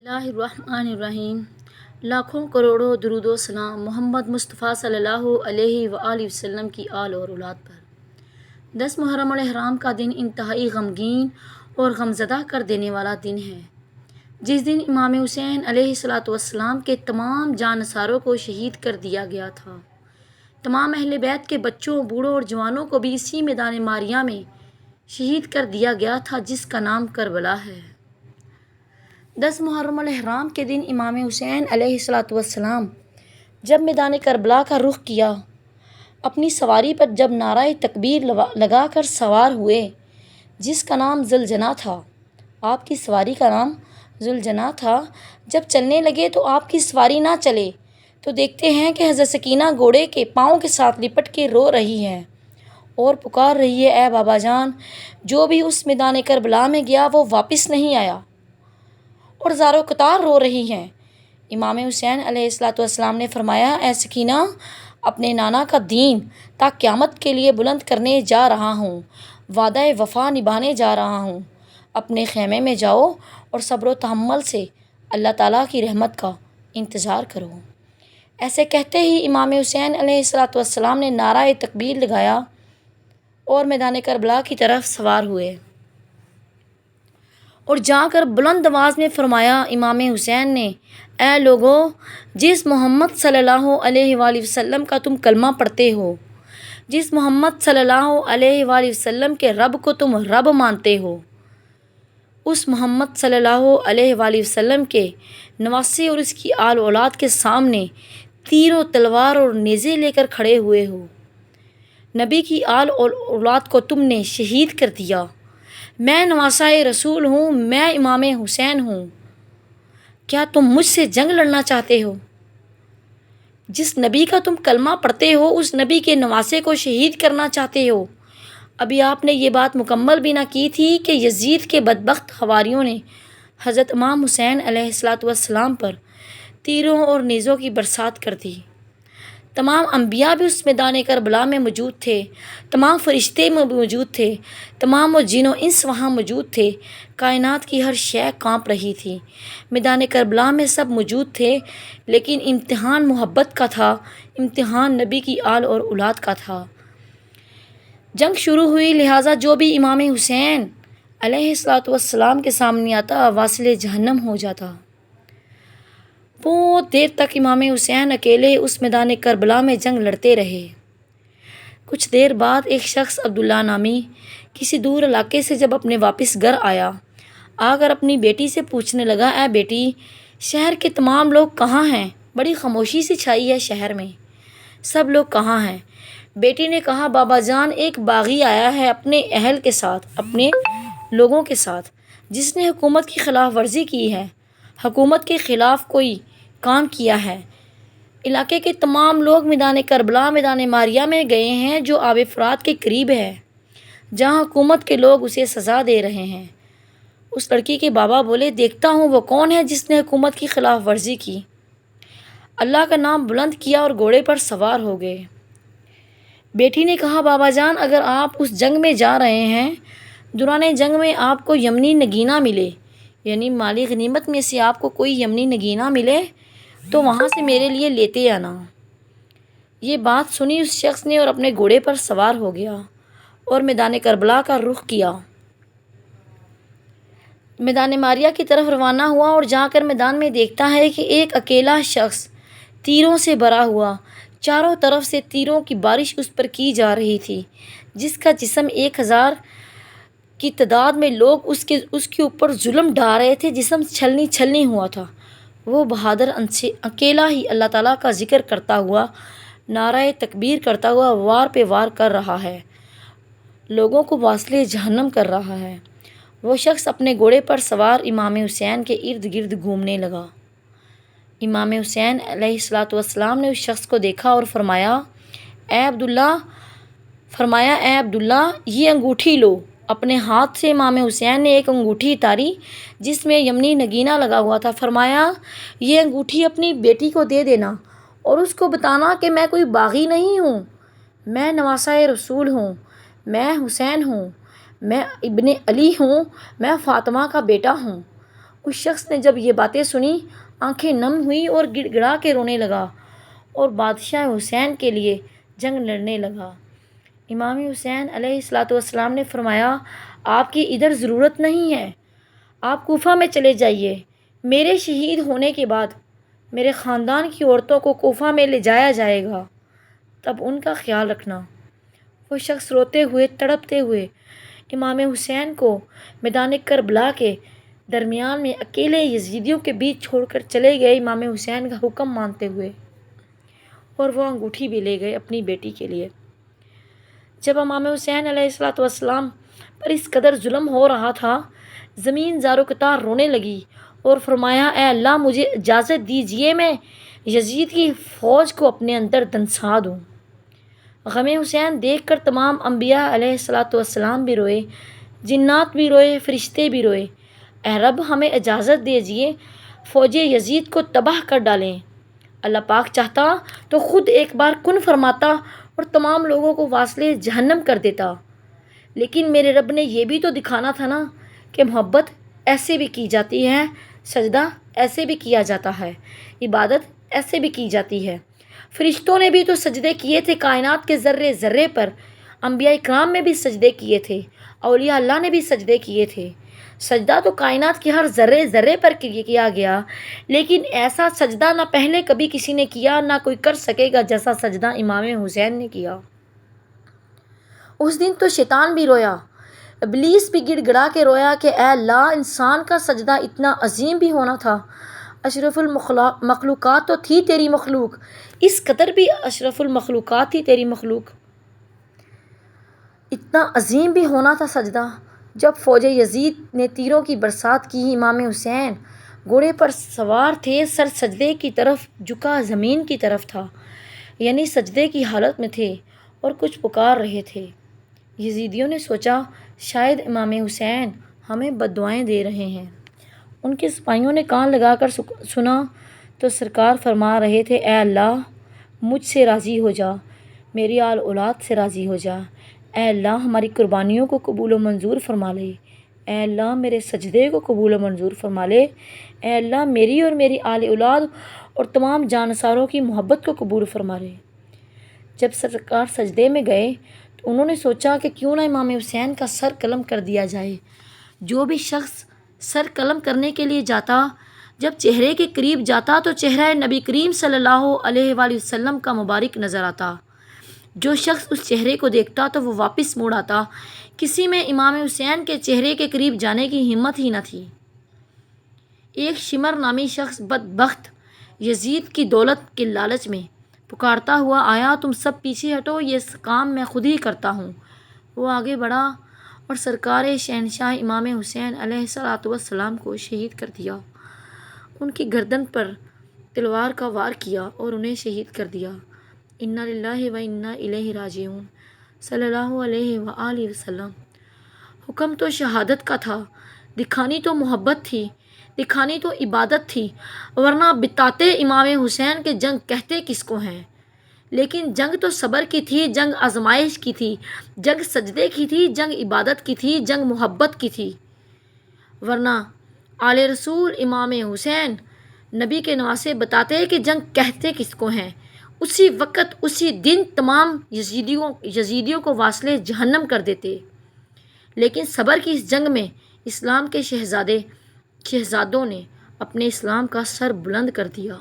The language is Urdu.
اللہ الرحمن الرحیم۔ لاکھوں کروڑوں درود و سلام محمد مصطفیٰ صلی اللہ علیہ وآلہ وسلم کی آل اور اولاد پر۔ 10 محرم الاحرام کا دن انتہائی غمگین اور غمزدہ کر دینے والا دن ہے، جس دن امام حسین علیہ السلام کے تمام جانثاروں کو شہید کر دیا گیا تھا۔ تمام اہل بیت کے بچوں، بوڑھوں اور جوانوں کو بھی اسی میدان ماریہ میں شہید کر دیا گیا تھا، جس کا نام کربلا ہے۔ 10 محرم الاحرام کے دن امام حسین علیہ السلام جب میدان کربلا کا رخ کیا، اپنی سواری پر جب نعرہ تکبیر لگا کر سوار ہوئے، جس کا نام ذوالجناح تھا، آپ کی سواری کا نام ذوالجناح تھا، جب چلنے لگے تو آپ کی سواری نہ چلے تو دیکھتے ہیں کہ حضرت سکینہ گھوڑے کے پاؤں کے ساتھ لپٹ کے رو رہی ہے اور پکار رہی ہے، اے بابا جان، جو بھی اس میدان کربلا میں گیا وہ واپس نہیں آیا، اور زاروں قطار رو رہی ہیں۔ امام حسین علیہ السلام نے فرمایا، اے سکینہ، اپنے نانا کا دین تا قیامت کے لیے بلند کرنے جا رہا ہوں، وعدہ وفا نبھانے جا رہا ہوں، اپنے خیمے میں جاؤ اور صبر و تحمل سے اللہ تعالیٰ کی رحمت کا انتظار کرو۔ ایسے کہتے ہی امام حسین علیہ السلام نے نعرہ تکبیر لگایا اور میدان کربلا کی طرف سوار ہوئے اور جا کر بلند آواز میں فرمایا، امام حسین نے، اے لوگو، جس محمد صلی اللہ علیہ وآلہ وسلم کا تم کلمہ پڑھتے ہو، جس محمد صلی اللہ علیہ وآلہ وسلم کے رب کو تم رب مانتے ہو، اس محمد صلی اللہ علیہ وآلہ وسلم کے نواسے اور اس کی آل اولاد کے سامنے تیر و تلوار اور نیزے لے کر کھڑے ہوئے ہو۔ نبی کی آل اور اولاد کو تم نے شہید کر دیا۔ میں نواسہ رسول ہوں، میں امام حسین ہوں، کیا تم مجھ سے جنگ لڑنا چاہتے ہو؟ جس نبی کا تم کلمہ پڑھتے ہو، اس نبی کے نواسے کو شہید کرنا چاہتے ہو۔ ابھی آپ نے یہ بات مکمل بھی نہ کی تھی کہ یزید کے بدبخت حواریوں نے حضرت امام حسین علیہ السلام پر تیروں اور نیزوں کی برسات کر دی۔ تمام انبیاء بھی اس میدان کربلا میں موجود تھے، تمام فرشتے موجود تھے، تمام و جن و انس وہاں موجود تھے، کائنات کی ہر شے کانپ رہی تھی۔ میدان کربلا میں سب موجود تھے، لیکن امتحان محبت کا تھا، امتحان نبی کی آل اور اولاد کا تھا۔ جنگ شروع ہوئی، لہٰذا جو بھی امام حسین علیہ السلام کے سامنے آتا واصل جہنم ہو جاتا۔ بہت دیر تک امام حسین اکیلے اس میدان کربلا میں جنگ لڑتے رہے۔ کچھ دیر بعد ایک شخص عبداللہ نامی کسی دور علاقے سے جب اپنے واپس گھر آ کر اپنی بیٹی سے پوچھنے لگا، اے بیٹی، شہر کے تمام لوگ کہاں ہیں؟ بڑی خاموشی سے چھائی ہے شہر میں، سب لوگ کہاں ہیں؟ بیٹی نے کہا، بابا جان، ایک باغی آیا ہے اپنے اہل کے ساتھ، اپنے لوگوں کے ساتھ، جس نے حکومت کی خلاف ورزی کی ہے، حکومت کے خلاف کوئی کام کیا ہے۔ علاقے کے تمام لوگ میدان کربلا، میدان ماریہ میں گئے ہیں، جو آب فرات کے قریب ہے، جہاں حکومت کے لوگ اسے سزا دے رہے ہیں۔ اس لڑکی کے بابا بولے، دیکھتا ہوں وہ کون ہے جس نے حکومت کی خلاف ورزی کی۔ اللہ کا نام بلند کیا اور گھوڑے پر سوار ہو گئے۔ بیٹی نے کہا، بابا جان، اگر آپ اس جنگ میں جا رہے ہیں، دوران جنگ میں آپ کو یمنی نگینہ ملے، یعنی مالی غنیمت میں سے آپ کو کوئی یمنی نگینہ ملے تو وہاں سے میرے لیے لیتے آنا۔ یہ بات سنی اس شخص نے اور اپنے گھوڑے پر سوار ہو گیا اور میدان کربلا کا رخ کیا، میدان ماریہ کی طرف روانہ ہوا، اور جا کر میدان میں دیکھتا ہے کہ ایک اکیلا شخص تیروں سے بھرا ہوا، چاروں طرف سے تیروں کی بارش اس پر کی جا رہی تھی، جس کا جسم 1000 کی تعداد میں لوگ اس کے اوپر ظلم ڈھا رہے تھے، جسم چھلنی ہوا تھا۔ وہ بہادر اکیلا ہی اللہ تعالیٰ کا ذکر کرتا ہوا، نعرہ تکبیر کرتا ہوا وار پہ وار کر رہا ہے، لوگوں کو واصل جہنم کر رہا ہے۔ وہ شخص اپنے گھوڑے پر سوار امام حسین کے ارد گرد گھومنے لگا۔ امام حسین علیہ السلام نے اس شخص کو دیکھا اور فرمایا، اے عبداللہ، یہ انگوٹھی لو۔ اپنے ہاتھ سے امام حسین نے ایک انگوٹھی اتاری جس میں یمنی نگینہ لگا ہوا تھا۔ فرمایا، یہ انگوٹھی اپنی بیٹی کو دے دینا اور اس کو بتانا کہ میں کوئی باغی نہیں ہوں، میں نواسہ رسول ہوں، میں حسین ہوں، میں ابن علی ہوں، میں فاطمہ کا بیٹا ہوں۔ اس شخص نے جب یہ باتیں سنی آنکھیں نم ہوئی اور گڑ گڑا کے رونے لگا اور بادشاہ حسین کے لیے جنگ لڑنے لگا۔ امام حسین علیہ الصلوۃ والسلام نے فرمایا آپ کی ادھر ضرورت نہیں ہے، آپ کوفہ میں چلے جائیے، میرے شہید ہونے کے بعد میرے خاندان کی عورتوں کو کوفہ میں لے جایا جائے گا، تب ان کا خیال رکھنا۔ وہ شخص روتے ہوئے تڑپتے ہوئے امام حسین کو میدان کربلا کے درمیان میں اکیلے یزیدیوں کے بیچ چھوڑ کر چلے گئے امام حسین کا حکم مانتے ہوئے، اور وہ انگوٹھی بھی لے گئے اپنی بیٹی کے لیے۔ جب امام حسین علیہ الصلوۃ والسلام پر اس قدر ظلم ہو رہا تھا، زمین زار و قطار رونے لگی اور فرمایا اے اللہ مجھے اجازت دیجیے میں یزید کی فوج کو اپنے اندر دنسا دوں۔ غم حسین دیکھ کر تمام انبیاء علیہ الصلوۃ والسلام بھی روئے، جنات بھی روئے، فرشتے بھی روئے۔ اے رب ہمیں اجازت دیجیے فوج یزید کو تباہ کر ڈالیں۔ اللہ پاک چاہتا تو خود ایک بار کن فرماتا اور تمام لوگوں کو واصل جہنم کر دیتا، لیکن میرے رب نے یہ بھی تو دکھانا تھا نا کہ محبت ایسے بھی کی جاتی ہے، سجدہ ایسے بھی کیا جاتا ہے، عبادت ایسے بھی کی جاتی ہے۔ فرشتوں نے بھی تو سجدے کیے تھے کائنات کے ذرے ذرے پر، انبیاء اکرام نے بھی سجدے کیے تھے، اولیاء اللہ نے بھی سجدے کیے تھے۔ سجدہ تو کائنات کے ہر ذرے ذرے پر کیا گیا، لیکن ایسا سجدہ نہ پہلے کبھی کسی نے کیا نہ کوئی کر سکے گا جیسا سجدہ امام حسین نے کیا۔ اس دن تو شیطان بھی رویا، ابلیس بھی گڑ گڑا کے رویا کہ اے اللہ انسان کا سجدہ اتنا عظیم بھی ہونا تھا، اشرف المخلوقات تو تھی تیری مخلوق، اس قدر بھی اشرف المخلوقات تھی تیری مخلوق، اتنا عظیم بھی ہونا تھا سجدہ۔ جب فوج یزید نے تیروں کی برسات کی، امام حسین گھوڑے پر سوار تھے، سر سجدے کی طرف جھکا زمین کی طرف تھا، یعنی سجدے کی حالت میں تھے اور کچھ پکار رہے تھے۔ یزیدیوں نے سوچا شاید امام حسین ہمیں بد دعائیں دے رہے ہیں۔ ان کے سپاہیوں نے کان لگا کر سنا تو سرکار فرما رہے تھے اے اللہ مجھ سے راضی ہو جا، میری آل اولاد سے راضی ہو جا، اے اللہ ہماری قربانیوں کو قبول و منظور فرما لے، اے اللہ میرے سجدے کو قبول و منظور فرما لے، اے اللہ میری اور میری آل اولاد اور تمام جانثاروں کی محبت کو قبول فرما لے۔ جب سرکار سجدے میں گئے تو انہوں نے سوچا کہ کیوں نہ امام حسین کا سر قلم کر دیا جائے۔ جو بھی شخص سر قلم کرنے کے لیے جاتا، جب چہرے کے قریب جاتا تو چہرہ نبی کریم صلی اللہ علیہ وآلہ وسلم کا مبارک نظر آتا۔ جو شخص اس چہرے کو دیکھتا تو وہ واپس موڑ آتا۔ کسی میں امام حسین کے چہرے کے قریب جانے کی ہمت ہی نہ تھی۔ ایک شمر نامی شخص بدبخت یزید کی دولت کے لالچ میں پکارتا ہوا آیا تم سب پیچھے ہٹو، یہ کام میں خود ہی کرتا ہوں۔ وہ آگے بڑھا اور سرکار شہنشاہ امام حسین علیہ الصلوۃ والسلام کو شہید کر دیا، ان کی گردن پر تلوار کا وار کیا اور انہیں شہید کر دیا۔ انا للہ و انا الیہ راجعون صلی اللہ علیہ وآلہ وسلم۔ حکم تو شہادت کا تھا، دکھانی تو محبت تھی، دکھانی تو عبادت تھی، ورنہ بتاتے امام حسین کے جنگ کہتے کس کو ہیں۔ لیکن جنگ تو صبر کی تھی، جنگ آزمائش کی تھی، جنگ سجدے کی تھی، جنگ عبادت کی تھی، جنگ محبت کی تھی، ورنہ آل رسول امام حسین نبی کے نواسے بتاتے کہ جنگ کہتے کس کو ہیں، اسی وقت اسی دن تمام یزیدیوں کو واصل جہنم کر دیتے۔ لیکن صبر کی اس جنگ میں اسلام کے شہزادوں نے اپنے اسلام کا سر بلند کر دیا۔